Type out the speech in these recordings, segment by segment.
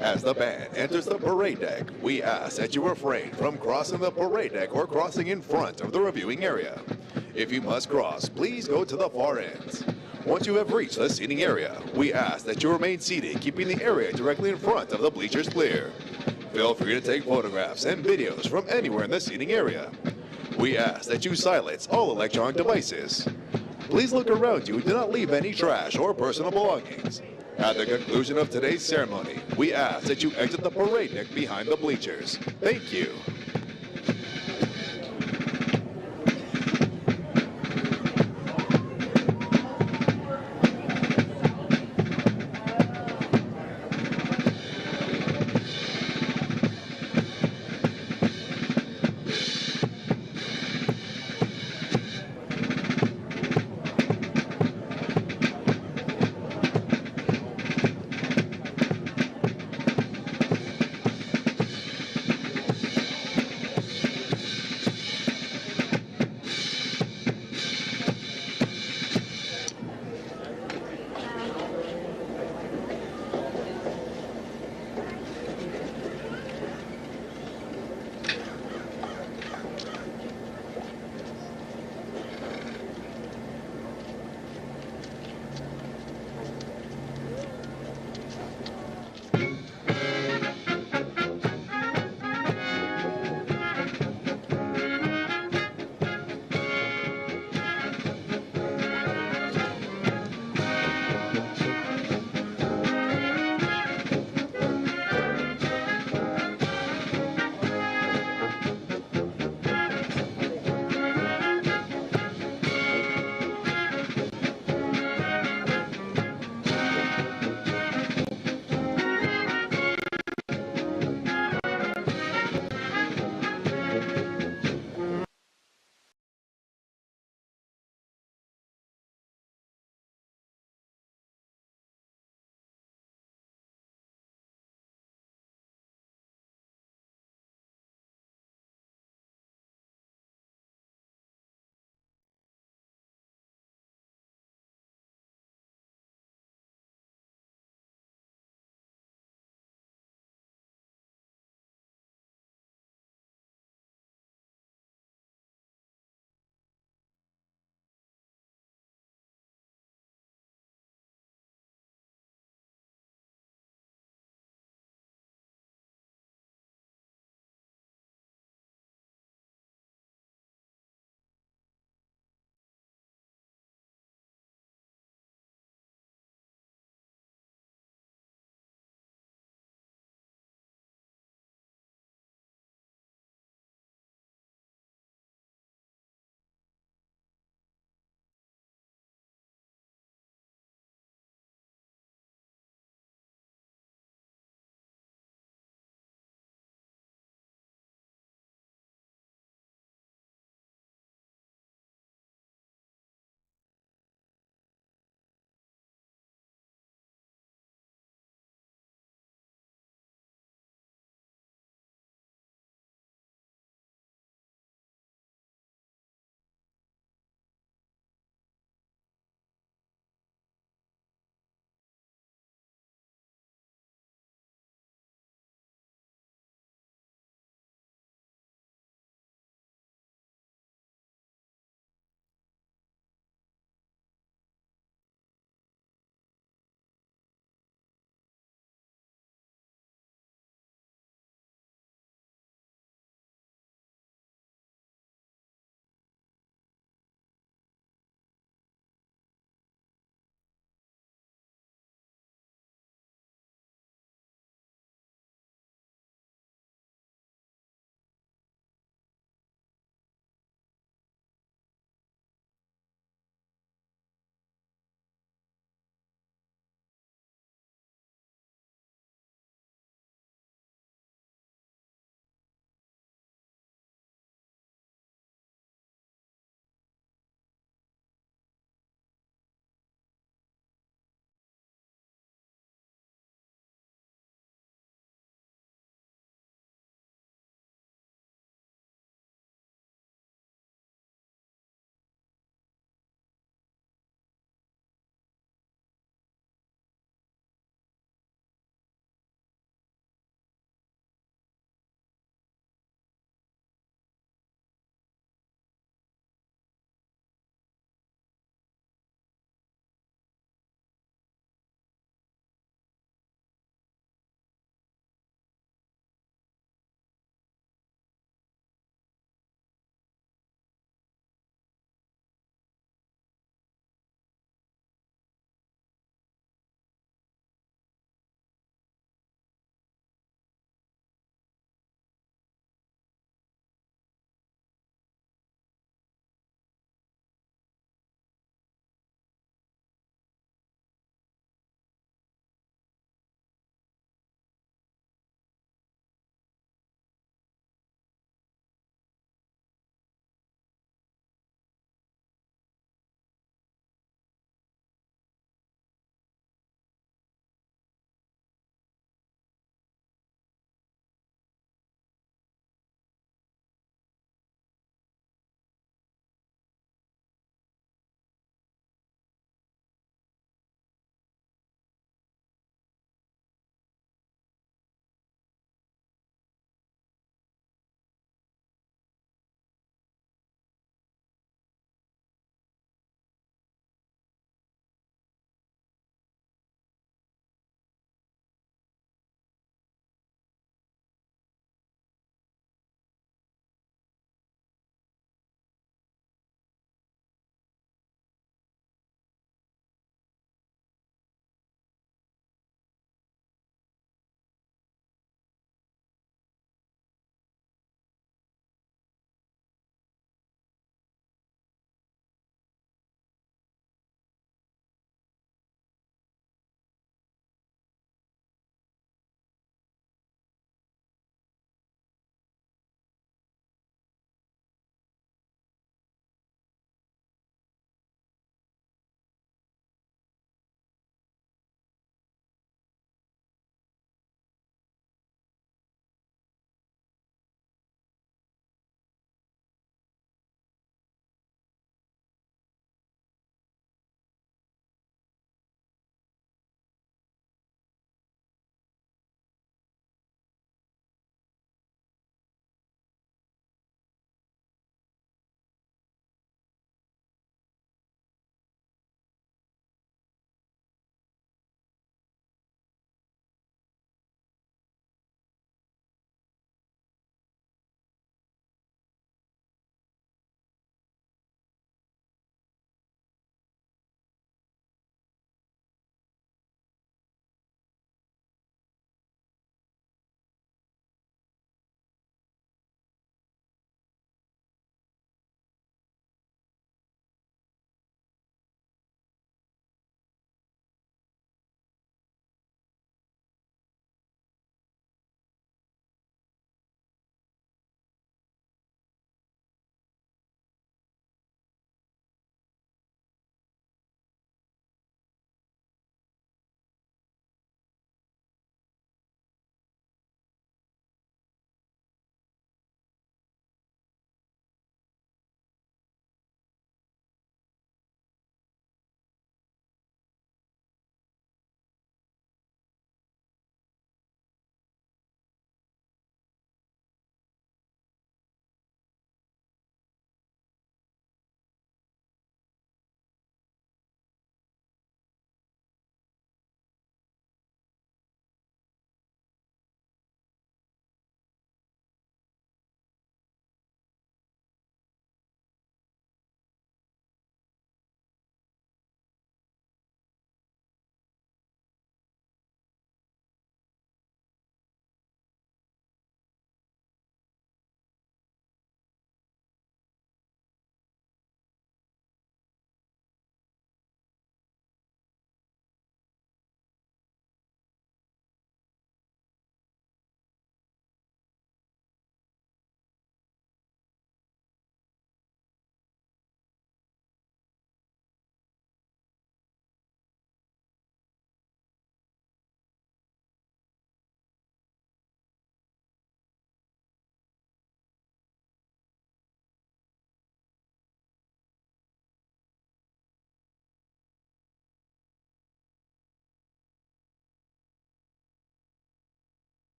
As the band enters the parade deck, we ask that you refrain from crossing the parade deck or crossing in front of the reviewing area. If you must cross, please go to the far ends. Once you have reached the seating area, we ask that you remain seated, keeping the area directly in front of the bleachers clear. Feel free to take photographs and videos from anywhere in the seating area. We ask that you silence all electronic devices. Please look around you and do not leave any trash or personal belongings. At the conclusion of today's ceremony, we ask that you exit the parade deck behind the bleachers. Thank you.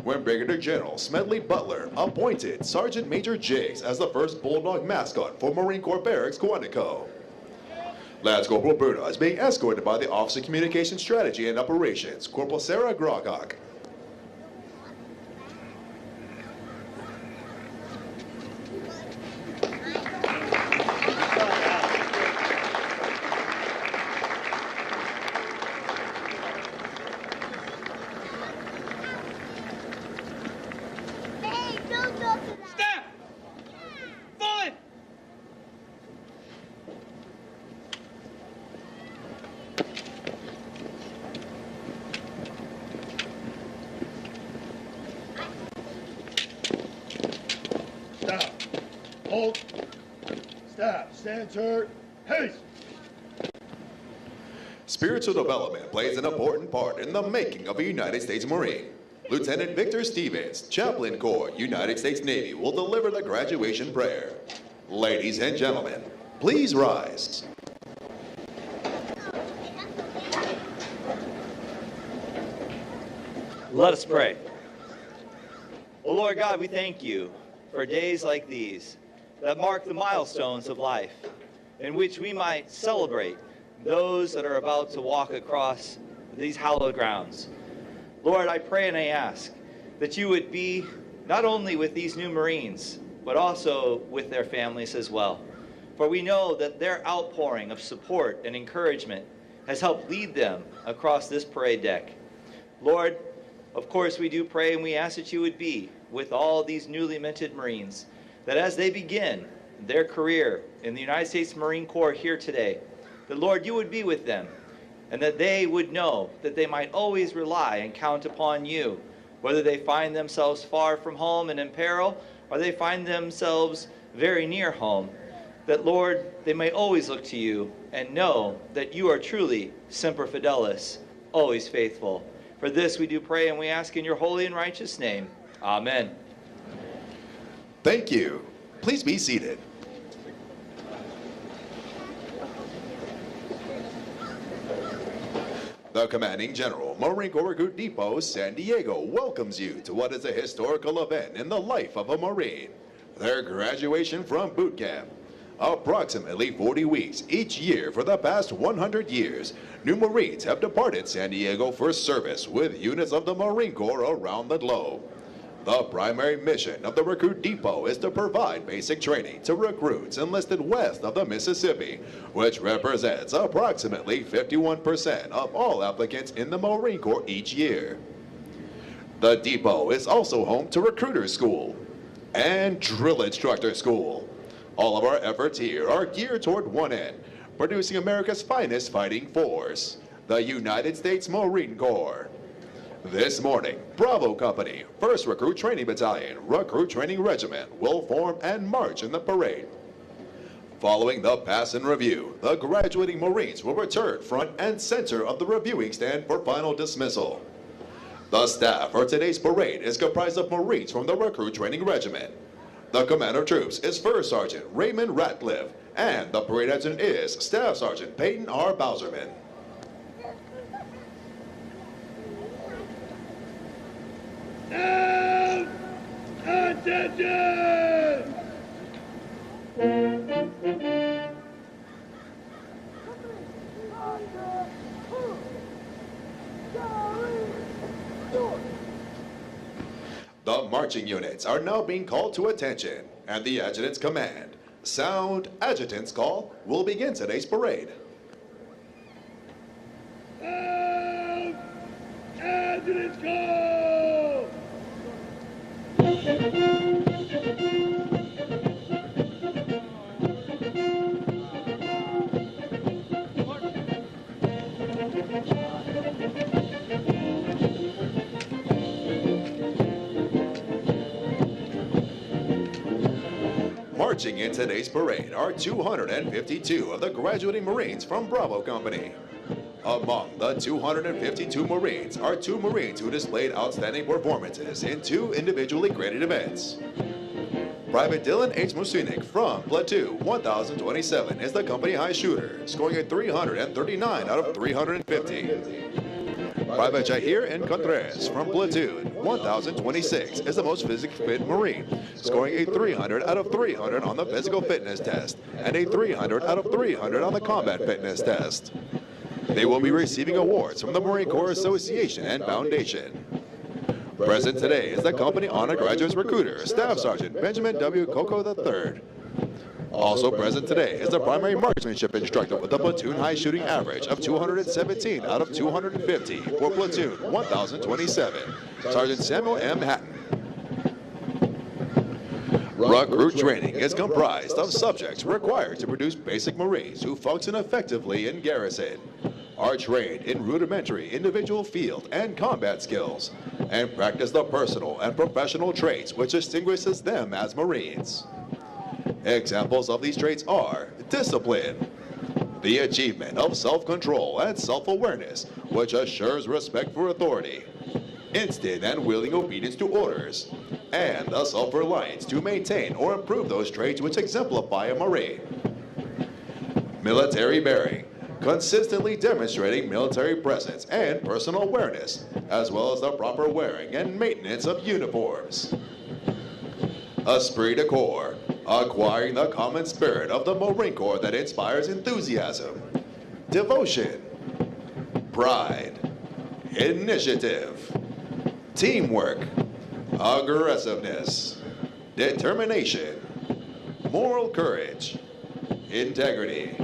when Brigadier General Smedley Butler appointed Sergeant Major Jiggs as the first Bulldog mascot for Marine Corps Barracks, Quantico. Lance Corporal Bruno is being escorted by the Office of Communication Strategy and Operations, Corporal Sarah Grogok. Halt. Stop. Stand turn. Haste. Spiritual development plays an important part in the making of a United States Marine. Lieutenant Victor Stevens, Chaplain Corps, United States Navy, will deliver the graduation prayer. Ladies and gentlemen, please rise. Let us pray. Oh Lord God, we thank you for days like these that mark the milestones of life, in which we might celebrate those that are about to walk across these hallowed grounds. Lord, I pray and I ask that you would be not only with these new Marines, but also with their families as well. For we know that their outpouring of support and encouragement has helped lead them across this parade deck. Lord, of course we do pray and we ask that you would be with all these newly minted Marines, that as they begin their career in the United States Marine Corps here today, that Lord, you would be with them, and that they would know that they might always rely and count upon you, whether they find themselves far from home and in peril, or they find themselves very near home, that Lord, they may always look to you and know that you are truly Semper Fidelis, always faithful. For this we do pray and we ask in your holy and righteous name. Amen. Thank you. Please be seated. The Commanding General, Marine Corps Recruit Depot, San Diego, welcomes you to what is a historical event in the life of a Marine, their graduation from boot camp. Approximately 40 weeks each year for the past 100 years, new Marines have departed San Diego for service with units of the Marine Corps around the globe. The primary mission of the Recruit Depot is to provide basic training to recruits enlisted west of the Mississippi, which represents approximately 51% of all applicants in the Marine Corps each year. The depot is also home to Recruiter School and Drill Instructor School. All of our efforts here are geared toward one end, producing America's finest fighting force, the United States Marine Corps. This morning, Bravo Company, 1st Recruit Training Battalion, Recruit Training Regiment will form and march in the parade. Following the pass and review, the graduating Marines will return front and center of the reviewing stand for final dismissal. The staff for today's parade is comprised of Marines from the Recruit Training Regiment. The Commander of Troops is First Sergeant Raymond Ratcliffe, and the Parade Adjutant is Staff Sergeant Peyton R. Bowserman. Now, attention! The marching units are now being called to attention, and the Adjutant's command, Sound Adjutant's call, will begin today's parade. Sound Adjutant's call! Marching in today's parade are 252 of the graduating Marines from Bravo Company. Among the 252 Marines are 2 Marines who displayed outstanding performances in 2 individually graded events. Private Dylan H. Musinik from Platoon 1027 is the company high shooter, scoring a 339 out of 350. Private Jair Encontres from Platoon 1026 is the most physically fit Marine, scoring a 300 out of 300 on the physical fitness test and a 300 out of 300 on the combat fitness test. They will be receiving awards from the Marine Corps Association and Foundation. Present today is the Company Honor Graduates Recruiter, Staff Sergeant Benjamin W. Coco III. Also present today is the primary marksmanship instructor with a platoon high shooting average of 217 out of 250 for Platoon 1027, Sergeant Samuel M. Hatton. Recruit training is comprised of subjects required to produce basic Marines who function effectively in garrison, are trained in rudimentary individual field and combat skills, and practice the personal and professional traits which distinguishes them as Marines. Examples of these traits are discipline, the achievement of self-control and self-awareness, which assures respect for authority, instant and willing obedience to orders, and the self-reliance to maintain or improve those traits which exemplify a Marine. Military bearing, consistently demonstrating military presence and personal awareness, as well as the proper wearing and maintenance of uniforms. Esprit de corps, acquiring the common spirit of the Marine Corps that inspires enthusiasm, devotion, pride, initiative, teamwork, aggressiveness, determination, moral courage, integrity,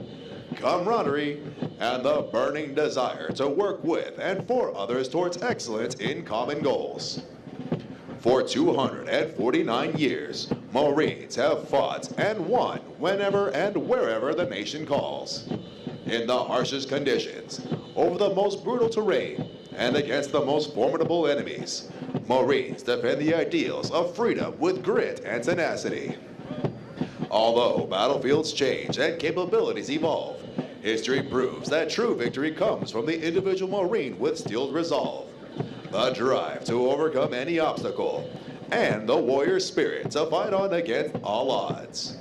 camaraderie, and the burning desire to work with and for others towards excellence in common goals. For 249 years, Marines have fought and won whenever and wherever the nation calls. In the harshest conditions, over the most brutal terrain, and against the most formidable enemies, Marines defend the ideals of freedom with grit and tenacity. Although battlefields change and capabilities evolve, history proves that true victory comes from the individual Marine with steeled resolve, the drive to overcome any obstacle, and the warrior spirit to fight on against all odds.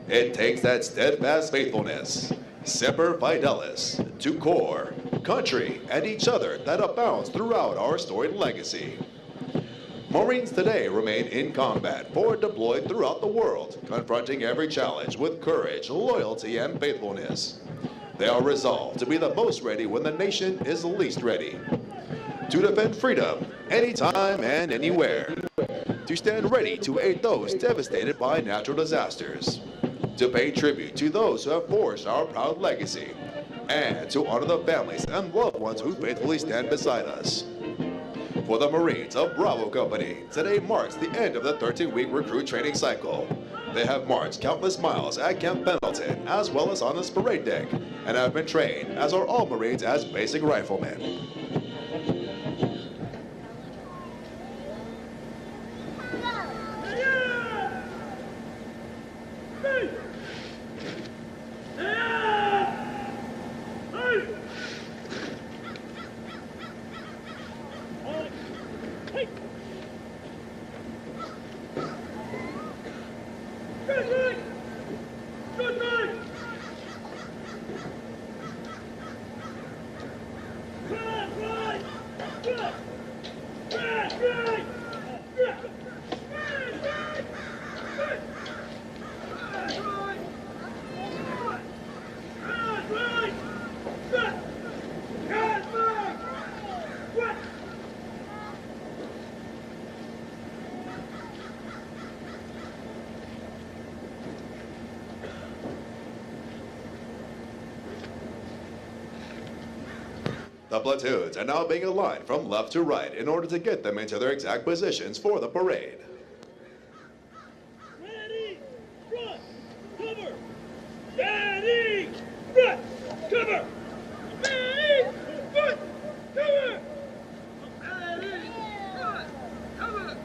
It takes that steadfast faithfulness, semper fidelis, to corps, country, and each other that abounds throughout our storied legacy. Marines today remain in combat, forward deployed throughout the world, confronting every challenge with courage, loyalty, and faithfulness. They are resolved to be the most ready when the nation is least ready. To defend freedom, anytime and anywhere. To stand ready to aid those devastated by natural disasters. To pay tribute to those who have forged our proud legacy. And to honor the families and loved ones who faithfully stand beside us. For the Marines of Bravo Company, today marks the end of the 13-week recruit training cycle. They have marched countless miles at Camp Pendleton, as well as on this parade deck, and have been trained, as are all Marines, as basic riflemen. The platoons are now being aligned from left to right in order to get them into their exact positions for the parade. Ready, front, cover. Ready, front, cover. Ready, front, cover. Ready, front, cover.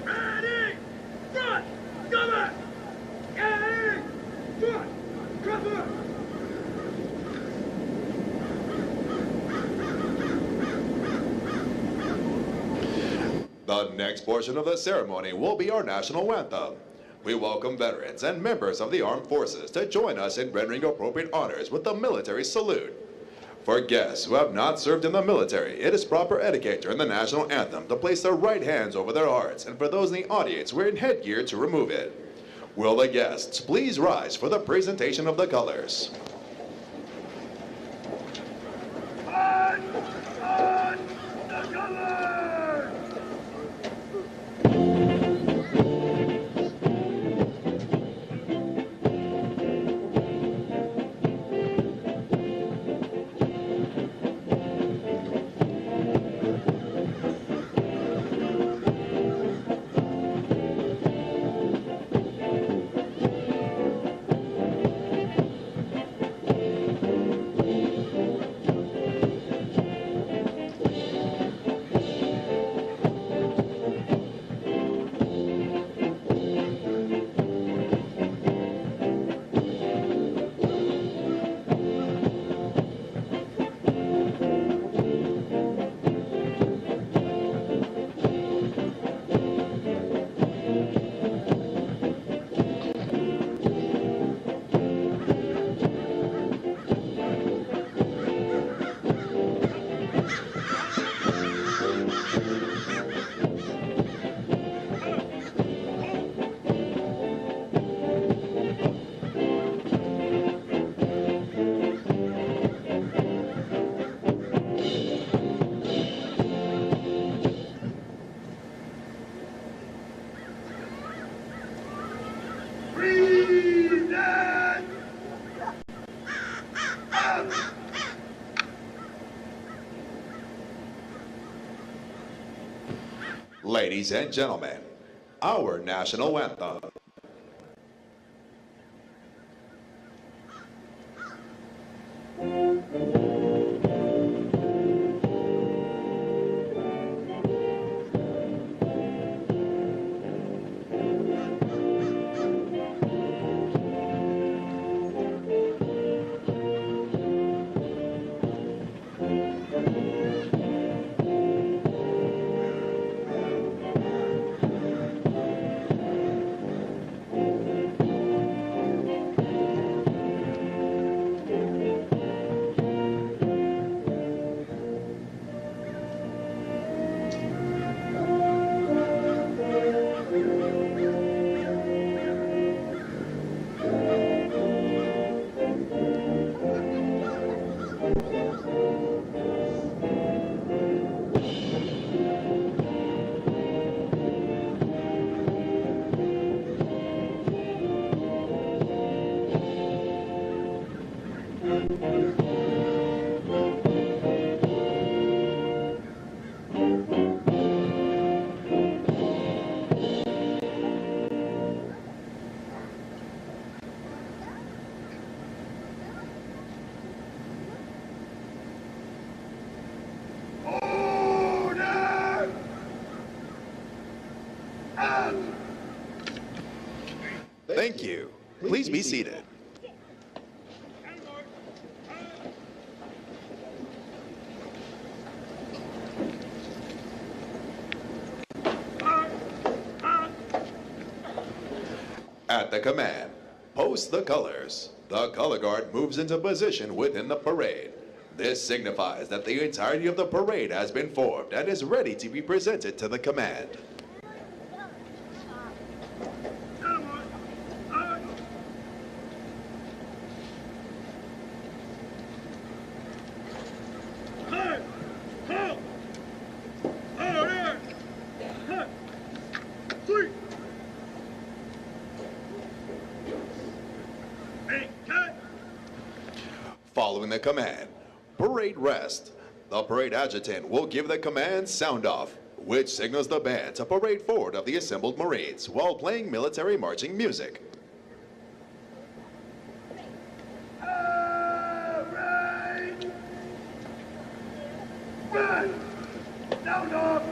Ready, front, cover. Ready, front, cover. The next portion of the ceremony will be our national anthem. We welcome veterans and members of the armed forces to join us in rendering appropriate honors with the military salute. For guests who have not served in the military, it is proper etiquette during the national anthem to place their right hands over their hearts, and for those in the audience wearing headgear to remove it. Will the guests please rise for the presentation of the colors? On the colors! Ladies and gentlemen, our national anthem. Thank you. Please be seated. At the command, post the colors. The color guard moves into position within the parade. This signifies that the entirety of the parade has been formed and is ready to be presented to the command. Following the command, parade rest. The parade adjutant will give the command sound off, which signals the band to parade forward of the assembled Marines while playing military marching music. Parade! Band! Sound off!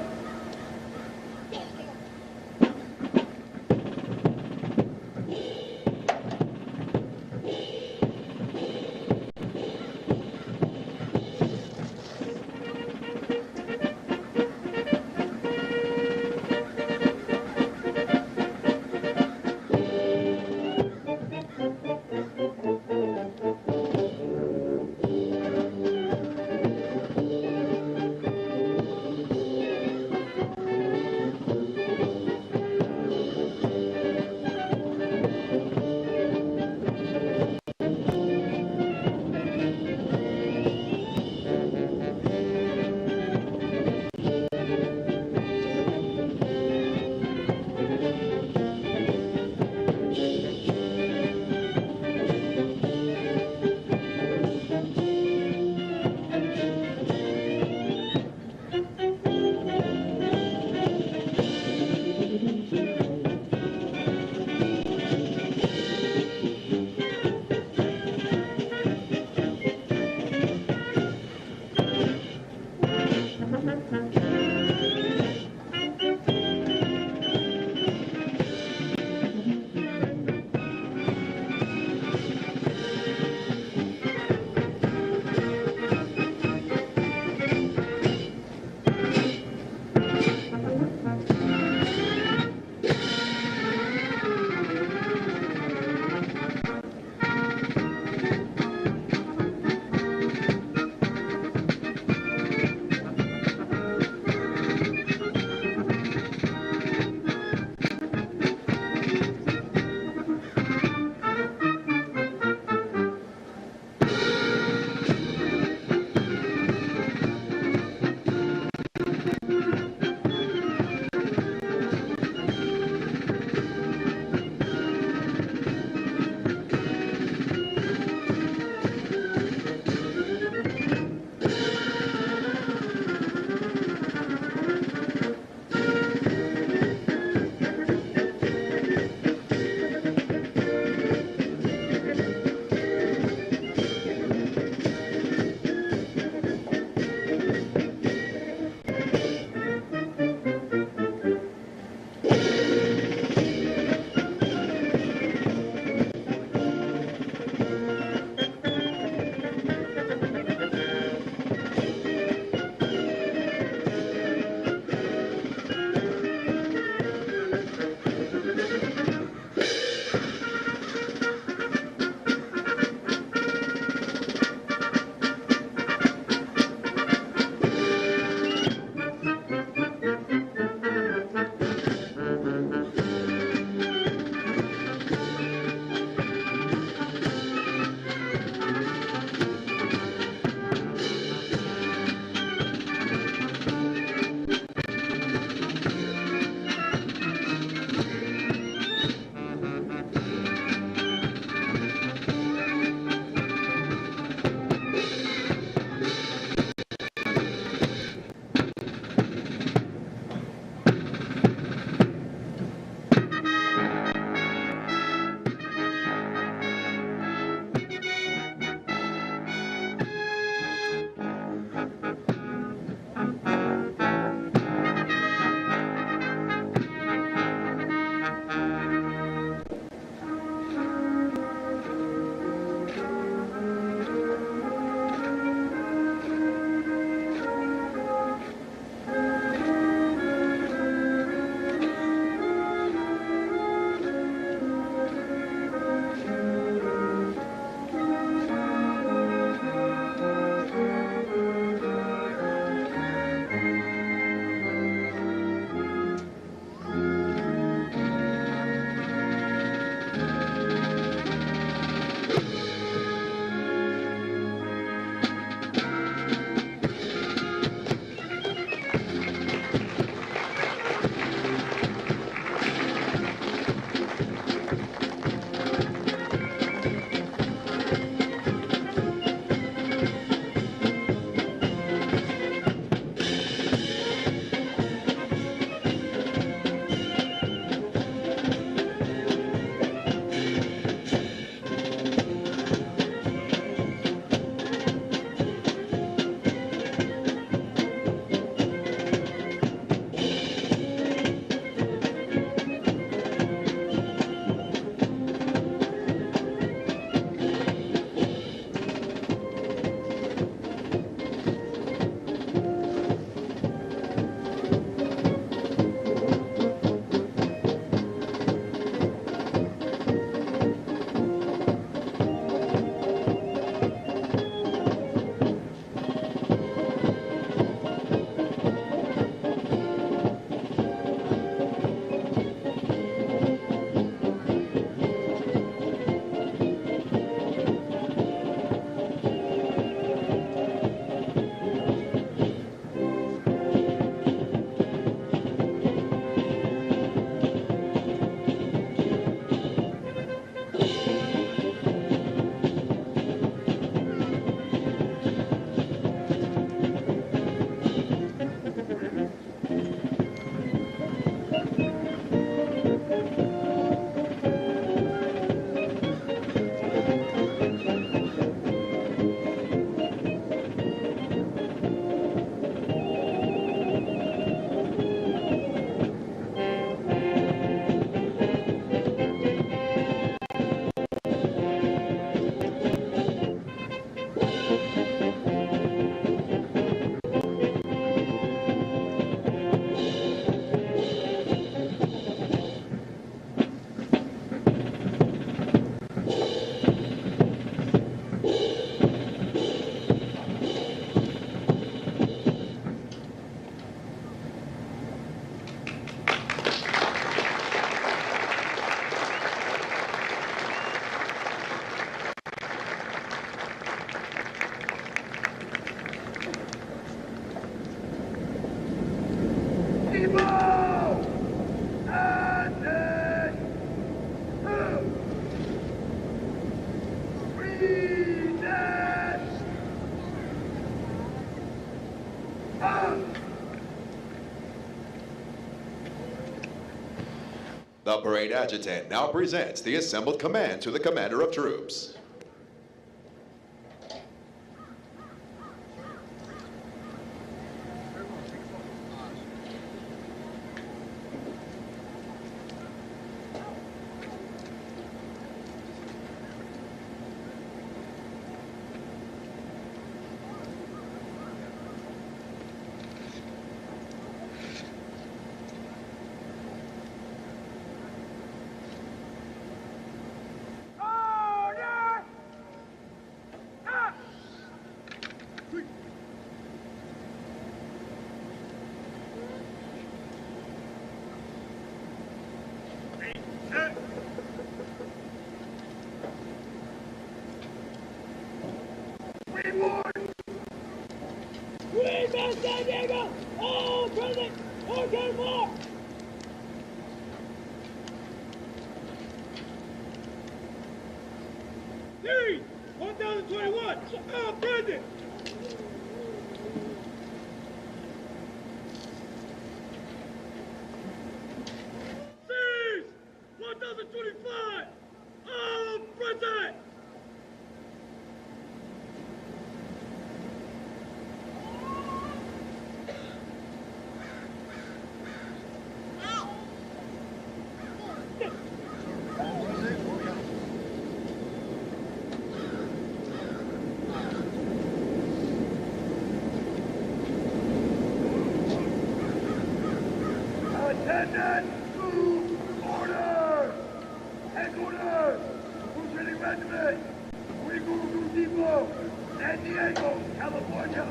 Evo! Anthem! 2! Readers! Up! The parade adjutant now presents the assembled command to the commander of troops. Order! Up! Set! Report! We must San Diego! All present! Okay, mark! Series 1021, all present! Series 1025, all present! Attendant to order! Headquarters! Recruit Training Battalion! Recruit Depot! San Diego, California!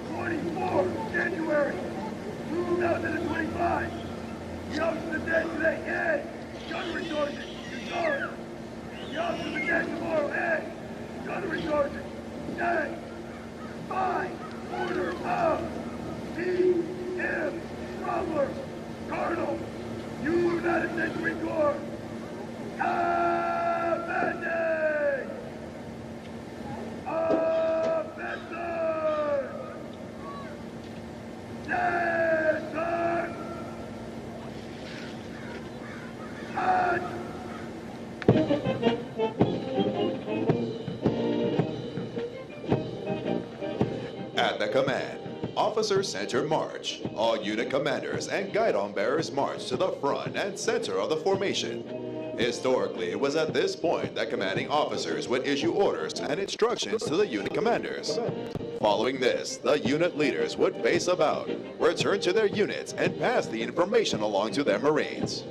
24 January 2025! The officer of the day today, Ed! Gunnery Sergeant, to guard! The officer of the day tomorrow, Ed! Gunnery Sergeant, day! By order of P.M. Traveler! Colonel, United States Marine Corps, Commanding Officer, Center, and At the command, Officer Center March. All unit commanders and guidon bearers march to the front and center of the formation. Historically, it was at this point that commanding officers would issue orders and instructions to the unit commanders. Following this, the unit leaders would face about, return to their units, and pass the information along to their Marines.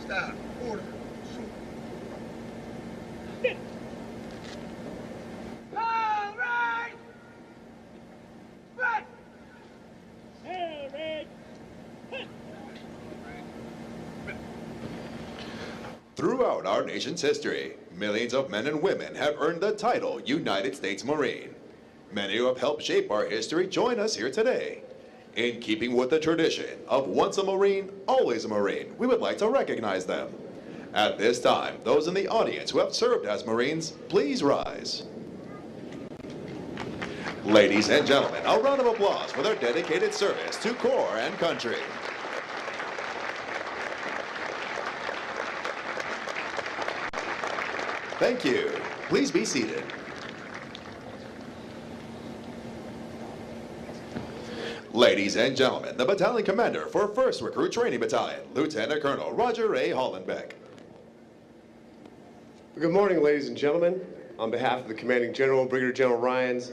Stop. Order. Shoot. All right! Back! All right. Throughout our nation's history, millions of men and women have earned the title United States Marine. Many who have helped shape our history join us here today. In keeping with the tradition of once a Marine, always a Marine, we would like to recognize them. At this time, those in the audience who have served as Marines, please rise. Ladies and gentlemen, a round of applause for their dedicated service to Corps and country. Thank you. Please be seated. Ladies and gentlemen, the battalion commander for 1st Recruit Training Battalion, Lieutenant Colonel Roger A. Hollenbeck. Good morning, ladies and gentlemen. On behalf of the Commanding General, Brigadier General Ryans,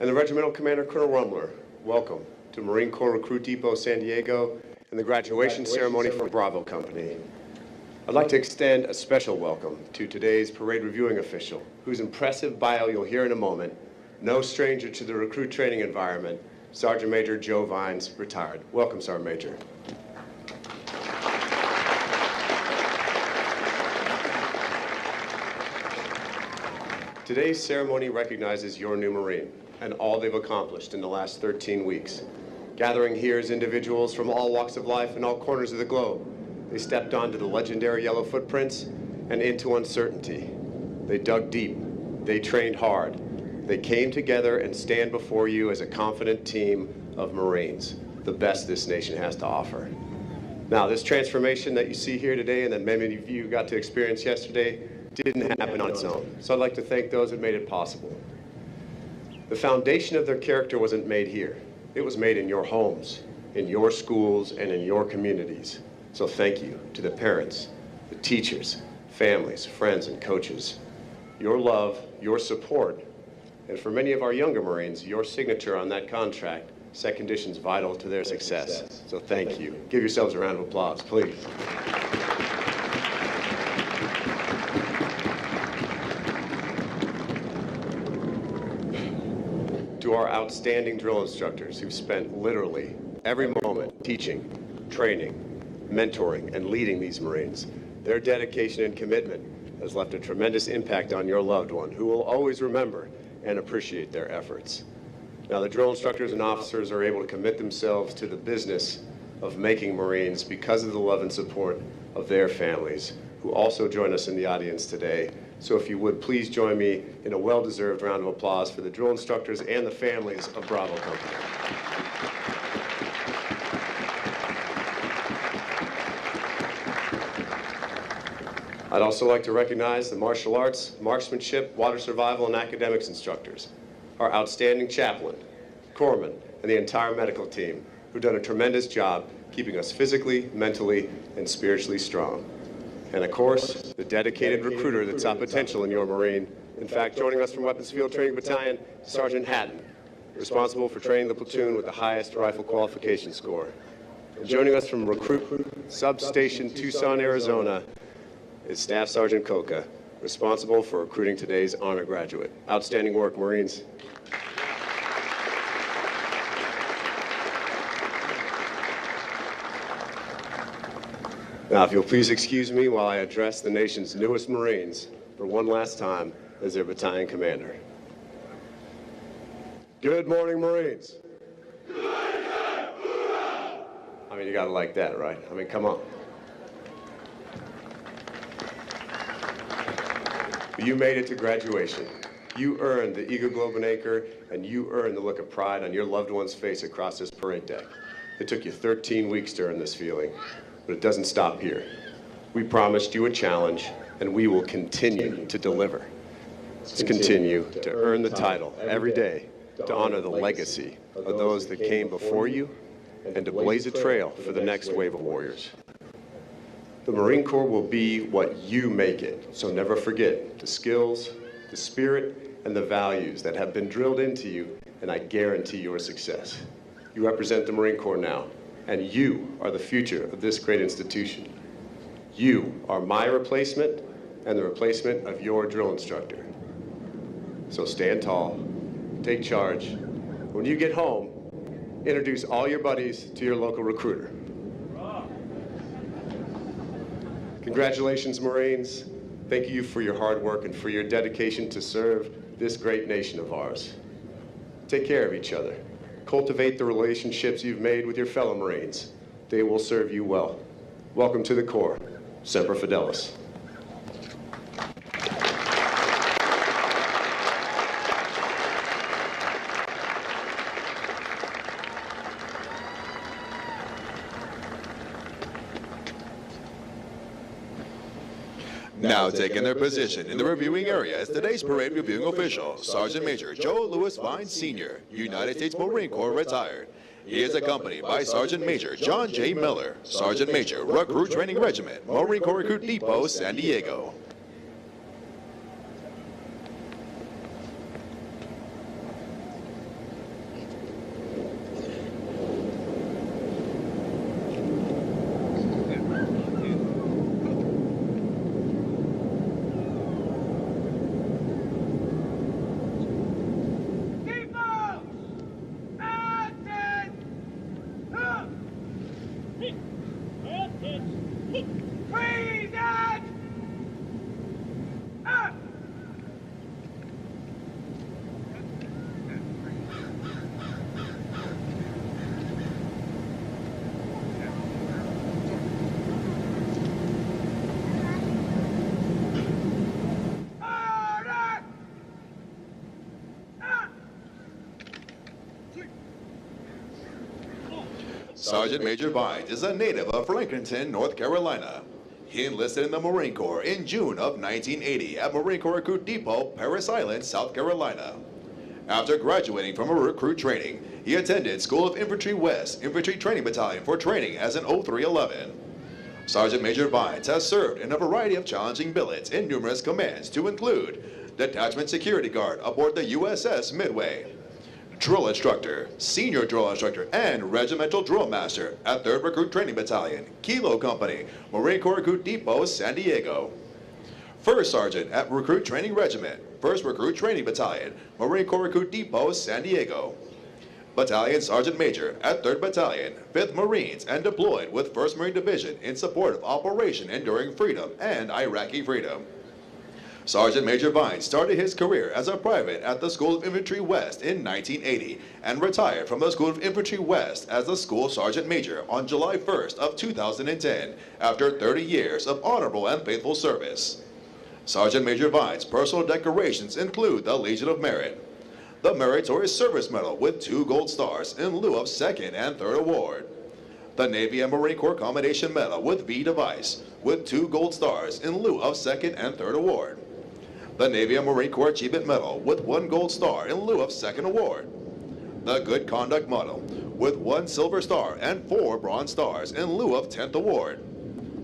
and the Regimental Commander, Colonel Rumler, welcome to Marine Corps Recruit Depot, San Diego, and the graduation ceremony for Bravo Company. I'd like to extend a special welcome to today's parade reviewing official, whose impressive bio you'll hear in a moment, no stranger to the recruit training environment, Sergeant Major Joe Vines, retired. Welcome, Sergeant Major. Today's ceremony recognizes your new Marine and all they've accomplished in the last 13 weeks. Gathering here as individuals from all walks of life and all corners of the globe, they stepped onto the legendary yellow footprints and into uncertainty. They dug deep. They trained hard. They came together and stand before you as a confident team of Marines, the best this nation has to offer. Now, this transformation that you see here today and that many of you got to experience yesterday didn't happen on its own. So I'd like to thank those that made it possible. The foundation of their character wasn't made here. It was made in your homes, in your schools, and in your communities. So thank you to the parents, the teachers, families, friends, and coaches. Your love, your support, and for many of our younger Marines, your signature on that contract set conditions vital to their success. So thank you. Give yourselves a round of applause, please. To our outstanding drill instructors who've spent literally every moment teaching, training, mentoring, and leading these Marines, their dedication and commitment has left a tremendous impact on your loved one, who will always remember and appreciate their efforts. Now, the drill instructors and officers are able to commit themselves to the business of making Marines because of the love and support of their families, who also join us in the audience today. So if you would, please join me in a well-deserved round of applause for the drill instructors and the families of Bravo Company. I'd also like to recognize the martial arts, marksmanship, water survival, and academics instructors, our outstanding chaplain, corpsman, and the entire medical team, who've done a tremendous job keeping us physically, mentally, and spiritually strong. And of course, the dedicated recruiter that saw potential in your Marine. In fact, joining us from Weapons Field Training Battalion, Sergeant Hatton, responsible for training the platoon with the highest rifle qualification score. And joining us from Recruit Substation Tucson, Arizona, is Staff Sergeant Coca, responsible for recruiting today's honor graduate. Outstanding work, Marines. Now, if you'll please excuse me while I address the nation's newest Marines for one last time as their battalion commander. Good morning, Marines. I mean, you gotta like that, right? I mean, come on. You made it to graduation. You earned the Eagle Globe and Anchor, and you earned the look of pride on your loved one's face across this parade deck. It took you 13 weeks to earn this feeling, but it doesn't stop here. We promised you a challenge, and we will continue to deliver. Let's continue to earn the title every day, to honor the legacy of those that came before you, and to blaze a trail for the next wave of warriors. The Marine Corps will be what you make it, so never forget the skills, the spirit, and the values that have been drilled into you, and I guarantee your success. You represent the Marine Corps now, and you are the future of this great institution. You are my replacement and the replacement of your drill instructor. So stand tall, take charge. When you get home, introduce all your buddies to your local recruiter. Congratulations, Marines. Thank you for your hard work and for your dedication to serve this great nation of ours. Take care of each other. Cultivate the relationships you've made with your fellow Marines. They will serve you well. Welcome to the Corps. Semper Fidelis. Now taking their position in the reviewing area is today's parade reviewing official, Sergeant Major Joe Lewis Vine Sr., United States Marine Corps retired. He is accompanied by Sergeant Major John J. Miller, Sergeant Major, Recruit Training Regiment, Marine Corps Recruit Depot, San Diego. Sergeant Major Vines is a native of Franklinton, North Carolina. He enlisted in the Marine Corps in June of 1980 at Marine Corps Recruit Depot, Parris Island, South Carolina. After graduating from a recruit training, he attended School of Infantry West Infantry Training Battalion for training as an 0311. Sergeant Major Vines has served in a variety of challenging billets in numerous commands to include Detachment Security Guard aboard the USS Midway, Drill Instructor, Senior Drill Instructor, and Regimental Drill Master at 3rd Recruit Training Battalion, Kilo Company, Marine Corps Recruit Depot, San Diego. First Sergeant at Recruit Training Regiment, 1st Recruit Training Battalion, Marine Corps Recruit Depot, San Diego. Battalion Sergeant Major at 3rd Battalion, 5th Marines, and deployed with 1st Marine Division in support of Operation Enduring Freedom and Iraqi Freedom. Sergeant Major Vines started his career as a private at the School of Infantry West in 1980 and retired from the School of Infantry West as a School Sergeant Major on July 1st of 2010 after 30 years of honorable and faithful service. Sergeant Major Vines' personal decorations include the Legion of Merit, the Meritorious Service Medal with 2 gold stars in lieu of 2nd and 3rd award, the Navy and Marine Corps Commendation Medal with V device with 2 gold stars in lieu of 2nd and 3rd award, the Navy and Marine Corps Achievement Medal with 1 gold star in lieu of 2nd award, the Good Conduct Medal with 1 silver star and 4 bronze stars in lieu of 10th award,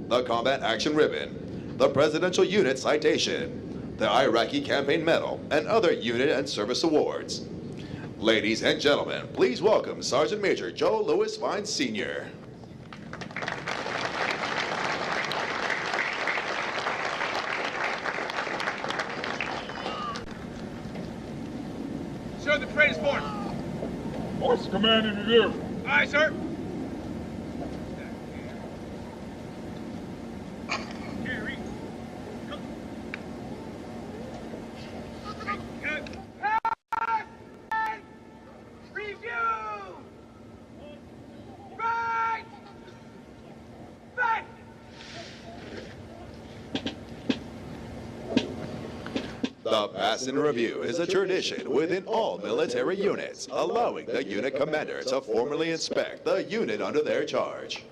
the Combat Action Ribbon, the Presidential Unit Citation, the Iraqi Campaign Medal, and other unit and service awards. Ladies and gentlemen, please welcome Sergeant Major Joe Lewis Vines Sr. Show the praise force. Force command in review. Aye, sir. The pass and review is a tradition within all military units, allowing the unit commander to formally inspect the unit under their charge.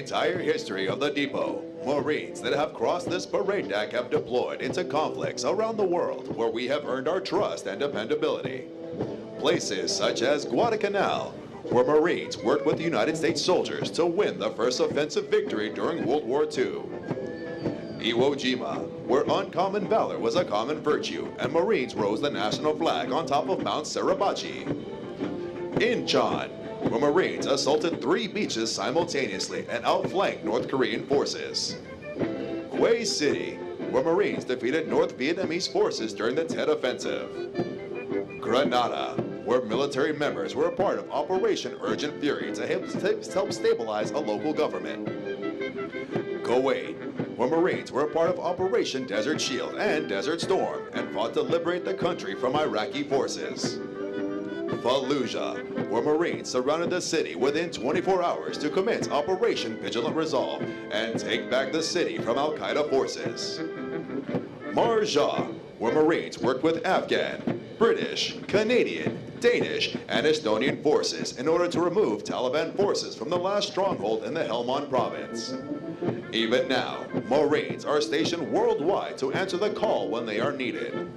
entire history of the depot, Marines that have crossed this parade deck have deployed into conflicts around the world where we have earned our trust and dependability. Places such as Guadalcanal, where Marines worked with United States soldiers to win the first offensive victory during World War II. Iwo Jima, where uncommon valor was a common virtue and Marines rose the national flag on top of Mount Suribachi. Incheon, where Marines assaulted 3 beaches simultaneously and outflanked North Korean forces. Hue City, where Marines defeated North Vietnamese forces during the Tet Offensive. Grenada, where military members were a part of Operation Urgent Fury to help stabilize a local government. Kuwait, where Marines were a part of Operation Desert Shield and Desert Storm and fought to liberate the country from Iraqi forces. Fallujah, where Marines surrounded the city within 24 hours to commence Operation Vigilant Resolve and take back the city from Al-Qaeda forces. Marja, where Marines worked with Afghan, British, Canadian, Danish, and Estonian forces in order to remove Taliban forces from the last stronghold in the Helmand province. Even now, Marines are stationed worldwide to answer the call when they are needed.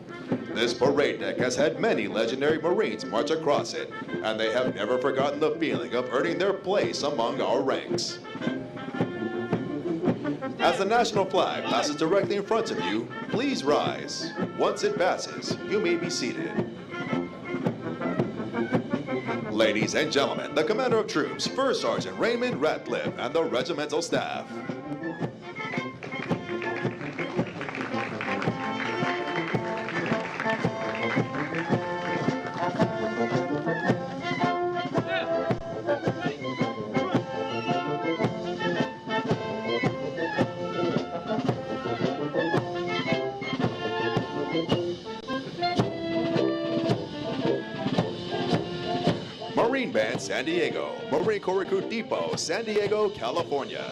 This parade deck has had many legendary Marines march across it, and they have never forgotten the feeling of earning their place among our ranks. As the national flag passes directly in front of you, please rise. Once it passes, you may be seated. Ladies and gentlemen, the Commander of Troops, First Sergeant Raymond Ratcliffe, and the regimental staff. Marine Band San Diego, Marine Corps Recruit Depot, San Diego, California.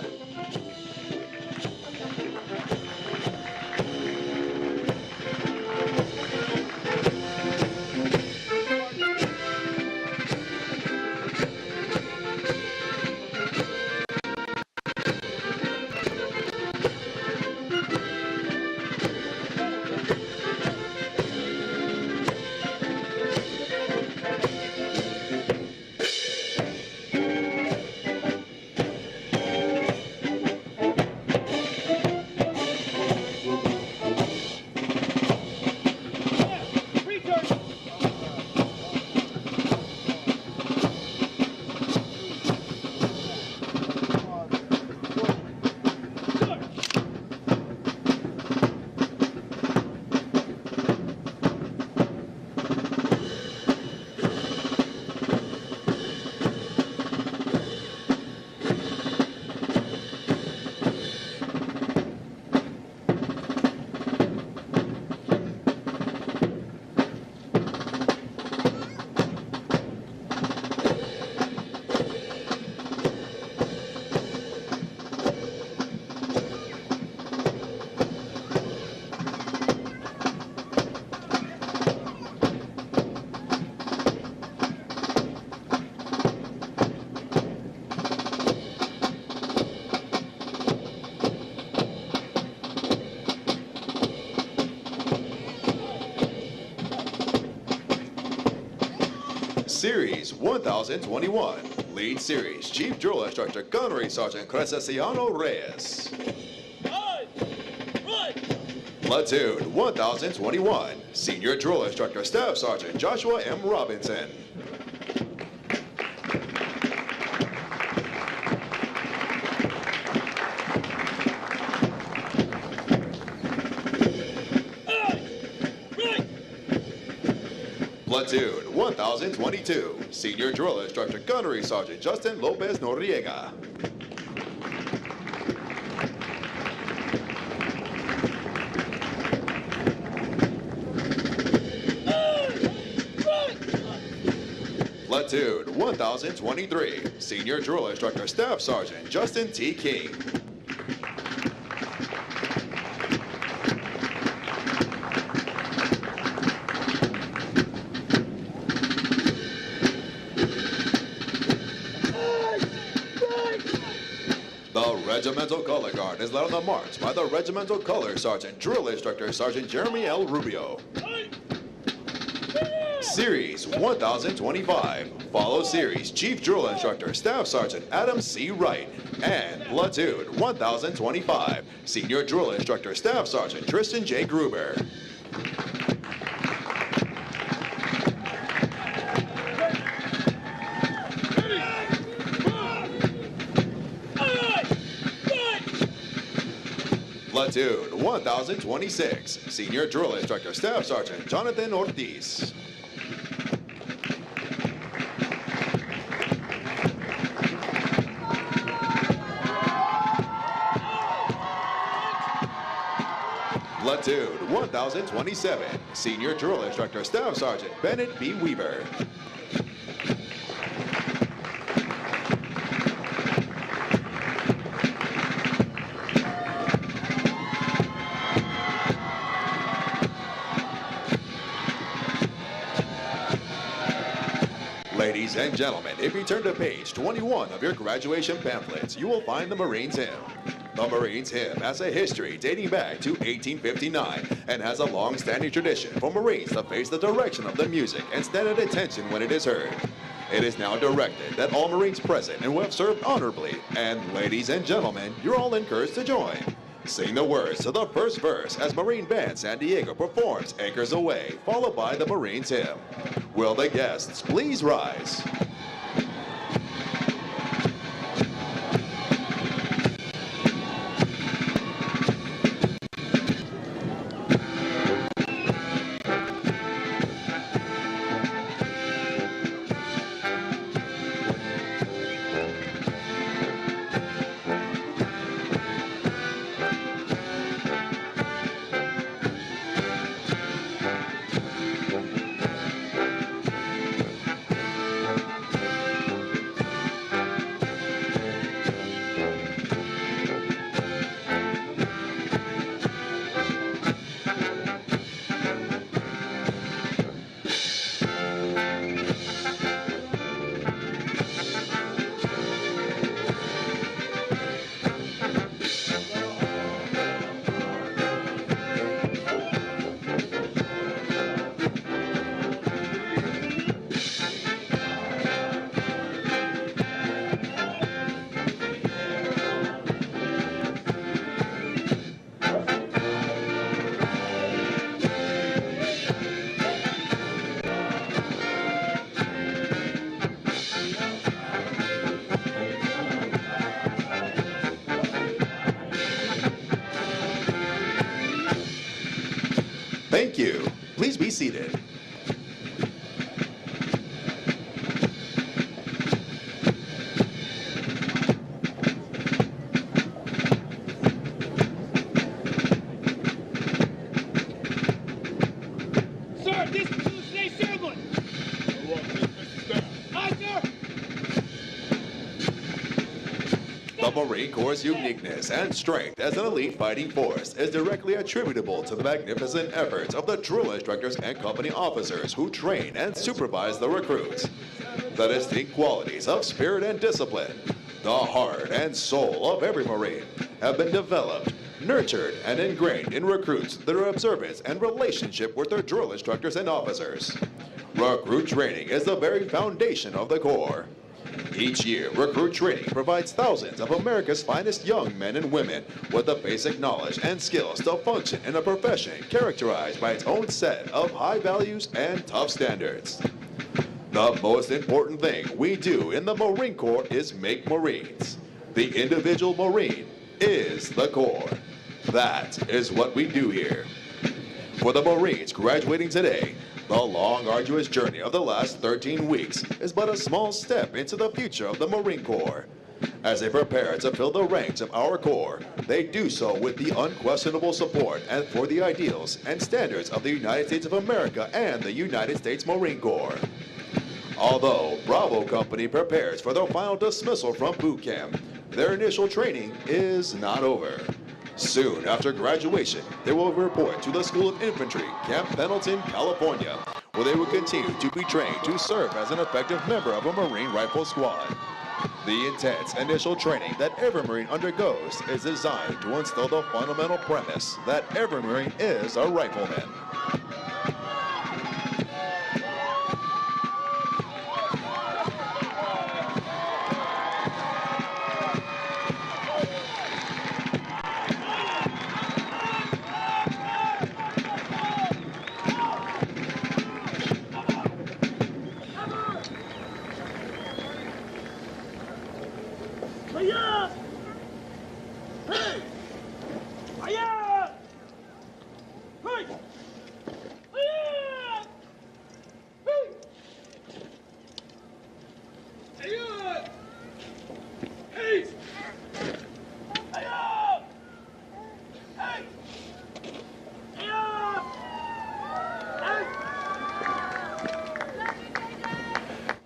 Series 1021, Lead Series, Chief Drill Instructor Gunnery Sergeant Crescentiano Reyes. Platoon 1021, Senior Drill Instructor Staff Sergeant Joshua M. Robinson. Platoon 1022, Senior Drill Instructor Gunnery Sergeant Justin Lopez Noriega. Platoon 1023, Senior Drill Instructor Staff Sergeant Justin T. King. The Regimental Color Guard is led on the march by the Regimental Color Sergeant Drill Instructor Sergeant Jeremy L. Rubio. Series 1025 follows Series Chief Drill Instructor Staff Sergeant Adam C. Wright and Platoon 1025 Senior Drill Instructor Staff Sergeant Tristan J. Gruber. Platoon 1026 Senior Drill Instructor Staff Sergeant Jonathan Ortiz. Platoon 1027, Senior Drill Instructor Staff Sergeant Bennett B. Weaver. Ladies and gentlemen, if you turn to page 21 of your graduation pamphlets, you will find the Marines Hymn. The Marines Hymn has a history dating back to 1859 and has a long-standing tradition for Marines to face the direction of the music and stand at attention when it is heard. It is now directed that all Marines present and who have served honorably, and ladies and gentlemen, you're all encouraged to join. Sing the words to the first verse as Marine Band San Diego performs Anchors Away, followed by the Marines Hymn. Will the guests please rise? Thank you. Please be seated. Sir, this concludes today's ceremony. Aye, sir. The Marine Corps' uniqueness and strength as an elite fighting force is directly attributable to the magnificent efforts of the drill instructors and company officers who train and supervise the recruits. The distinct qualities of spirit and discipline, the heart and soul of every Marine, have been developed, nurtured, and ingrained in recruits through observance and relationship with their drill instructors and officers. Recruit training is the very foundation of the Corps. Each year, Recruit Training provides thousands of America's finest young men and women with the basic knowledge and skills to function in a profession characterized by its own set of high values and tough standards. The most important thing we do in the Marine Corps is make Marines. The individual Marine is the Corps. That is what we do here. For the Marines graduating today, the long, arduous journey of the last 13 weeks is but a small step into the future of the Marine Corps. As they prepare to fill the ranks of our Corps, they do so with the unquestionable support and for the ideals and standards of the United States of America and the United States Marine Corps. Although Bravo Company prepares for their final dismissal from boot camp, their initial training is not over. Soon after graduation, they will report to the School of Infantry, Camp Pendleton, California, where they will continue to be trained to serve as an effective member of a Marine Rifle Squad. The intense initial training that every Marine undergoes is designed to instill the fundamental premise that every Marine is a rifleman. Hiya! Hey! Hiya! Hey! Hiya! Hey! Hiya! Hey! Hiya! Hey! Hiya! Hey!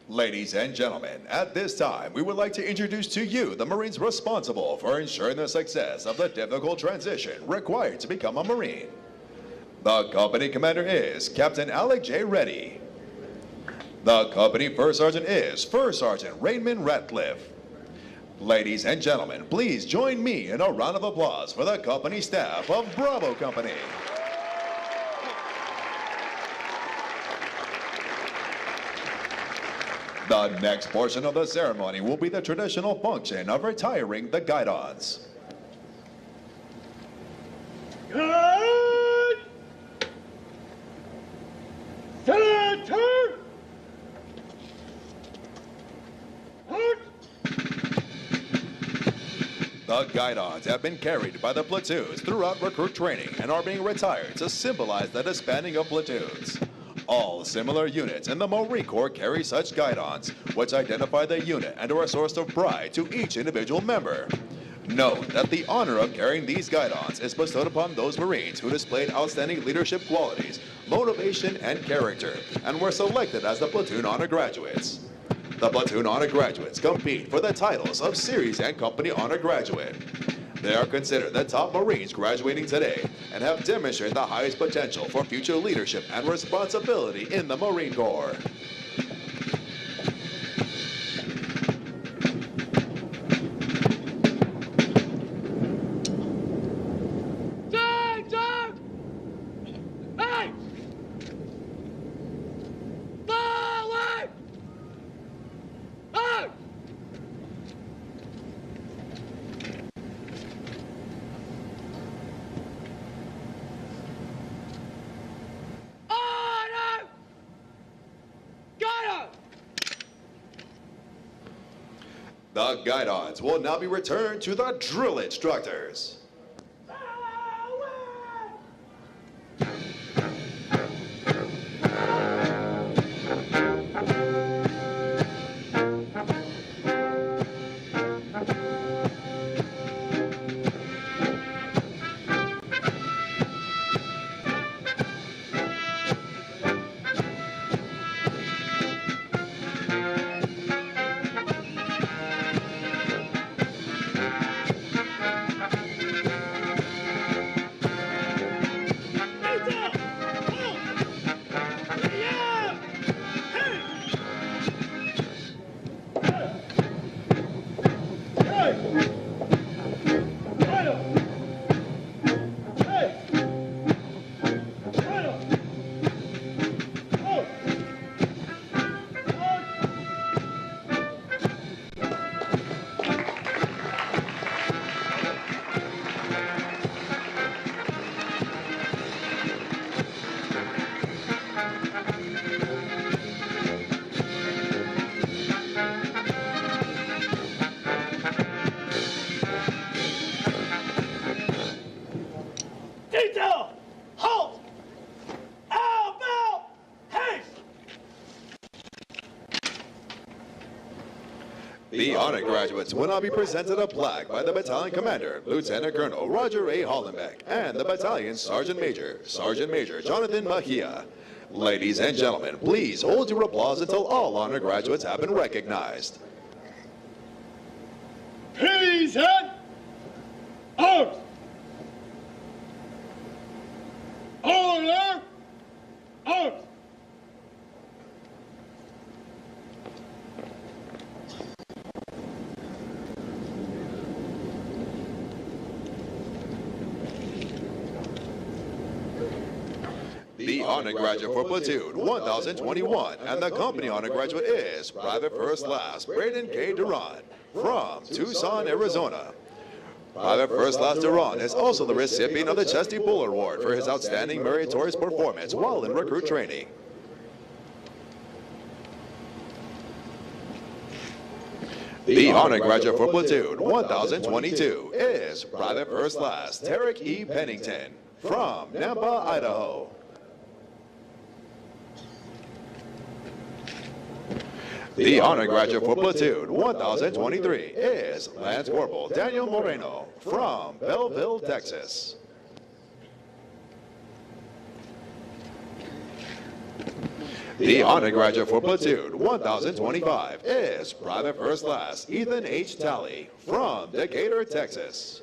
Ladies and gentlemen, at this time, we would like to introduce to you the Marines responsible for ensuring the success of the difficult transition required to become a Marine. The company commander is Captain Alec J. Reddy. The company first sergeant is First Sergeant Raymond Ratcliffe. Ladies and gentlemen, please join me in a round of applause for the company staff of Bravo Company. The next portion of the ceremony will be the traditional function of retiring the guidons. Good! Senator! Halt! The guidons have been carried by the platoons throughout recruit training and are being retired to symbolize the disbanding of platoons. All similar units in the Marine Corps carry such guidons, which identify the unit and are a source of pride to each individual member. Note that the honor of carrying these guidons is bestowed upon those Marines who displayed outstanding leadership qualities, motivation, and character, and were selected as the platoon honor graduates. The platoon honor graduates compete for the titles of Series and Company Honor Graduate. They are considered the top Marines graduating today and have demonstrated the highest potential for future leadership and responsibility in the Marine Corps. Down! Hey! Forward! Out! Order! Got him! The guidons will now be returned to the drill instructors. Detail! Halt! About! Haste! The honor graduates will now be presented a plaque by the battalion commander, Lieutenant Colonel Roger A. Hollenbeck, and the battalion's Sergeant Major Jonathan Mejia. Ladies and gentlemen, please hold your applause until all honor graduates have been recognized. Present! Arms! Order! Arms! The honor graduate for platoon 1021 and the company honor graduate is Private First Class Braden K. Duran from Tucson, Arizona. Private First Class Duran is also the recipient of the Chesty Puller Award for his outstanding meritorious performance while in recruit training. The honor graduate for platoon 1022 is Private First Class Tarek E. Pennington from Nampa, Idaho. The honor graduate for platoon 1023 is Lance Corporal Daniel Moreno from Belleville, Texas. The honor graduate for platoon 1025 is Private First Class Ethan H. Talley from Decatur, Texas.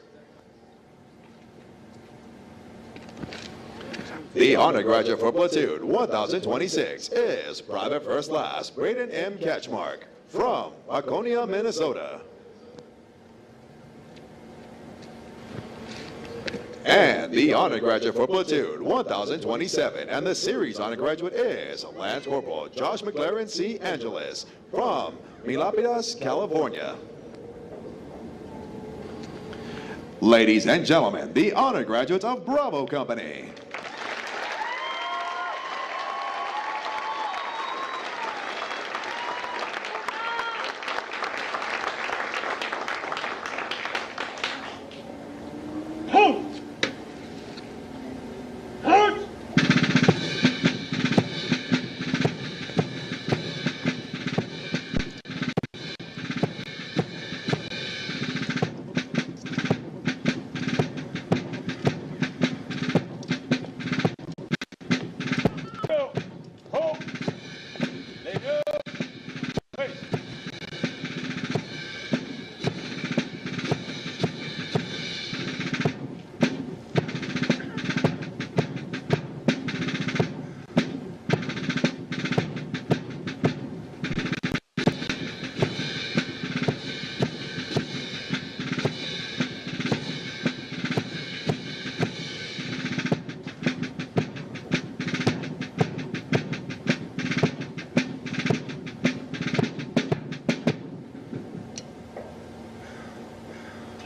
The honor graduate for platoon 1026 is Private First Class Braden M. Catchmark from Waconia, Minnesota. And the honor graduate for platoon 1027 and the series honor graduate is Lance Corporal Josh McLaren C. Angeles from Milpitas, California. Ladies and gentlemen, the honor graduates of Bravo Company.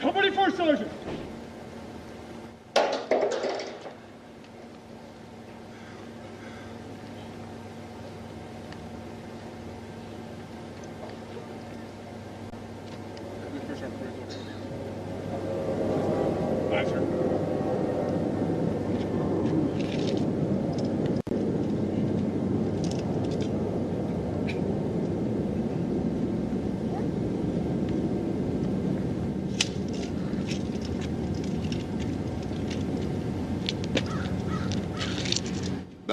Company First Sergeant.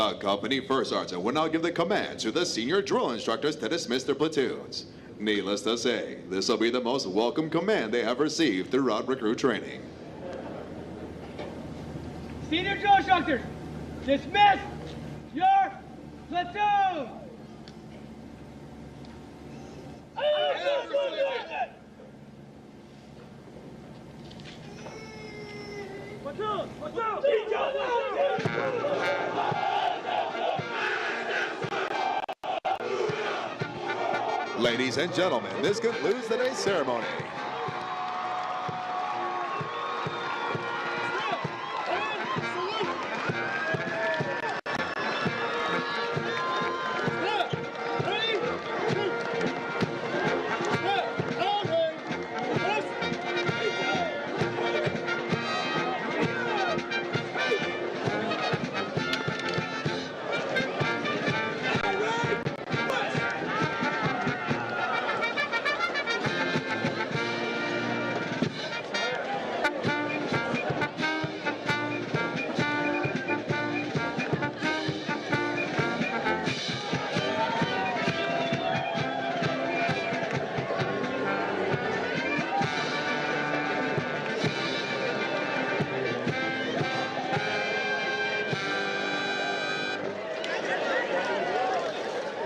The company first sergeant will now give the command to the senior drill instructors to dismiss their platoons. Needless to say, this will be the most welcome command they have received throughout recruit training. Senior drill instructors, dismiss your platoon! Platoon! Platoon! Ladies and gentlemen, this concludes today's ceremony.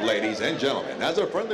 Ladies and gentlemen, as a friendly